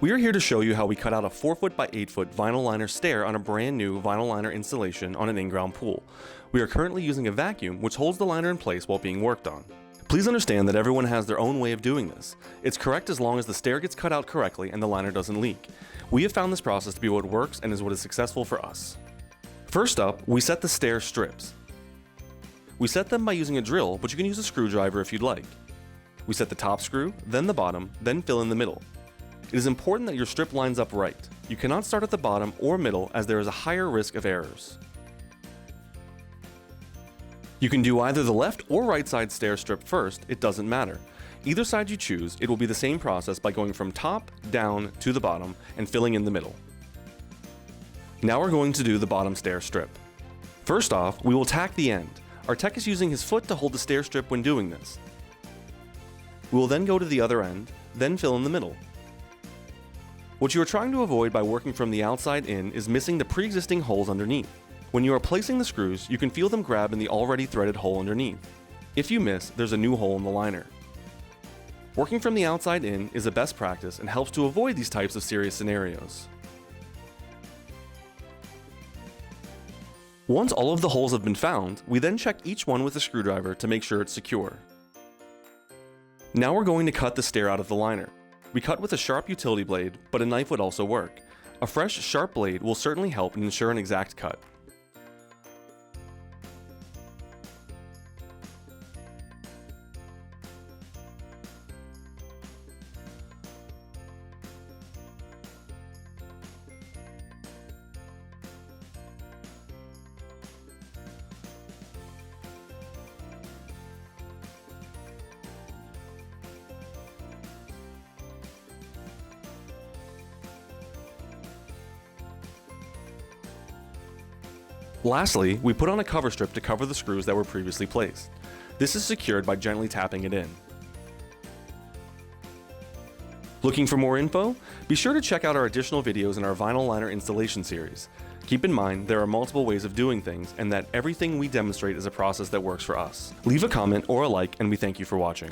We are here to show you how we cut out a 4-foot by 8-foot vinyl liner stair on a brand new vinyl liner installation on an in-ground pool. We are currently using a vacuum which holds the liner in place while being worked on. Please understand that everyone has their own way of doing this. It's correct as long as the stair gets cut out correctly and the liner doesn't leak. We have found this process to be what works and is what is successful for us. First up, we set the stair strips. We set them by using a drill, but you can use a screwdriver if you'd like. We set the top screw, then the bottom, then fill in the middle. It is important that your strip lines up right. You cannot start at the bottom or middle as there is a higher risk of errors. You can do either the left or right side stair strip first, it doesn't matter. Either side you choose, it will be the same process by going from top, down, to the bottom, and filling in the middle. Now we're going to do the bottom stair strip. First off, we will tack the end. Our tech is using his foot to hold the stair strip when doing this. We will then go to the other end, then fill in the middle. What you are trying to avoid by working from the outside in is missing the pre-existing holes underneath. When you are placing the screws, you can feel them grab in the already threaded hole underneath. If you miss, there's a new hole in the liner. Working from the outside in is a best practice and helps to avoid these types of serious scenarios. Once all of the holes have been found, we then check each one with a screwdriver to make sure it's secure. Now we're going to cut the stair out of the liner. We cut with a sharp utility blade, but a knife would also work. A fresh, sharp blade will certainly help and ensure an exact cut. Lastly, we put on a cover strip to cover the screws that were previously placed. This is secured by gently tapping it in. Looking for more info? Be sure to check out our additional videos in our vinyl liner installation series. Keep in mind there are multiple ways of doing things and that everything we demonstrate is a process that works for us. Leave a comment or a like and we thank you for watching.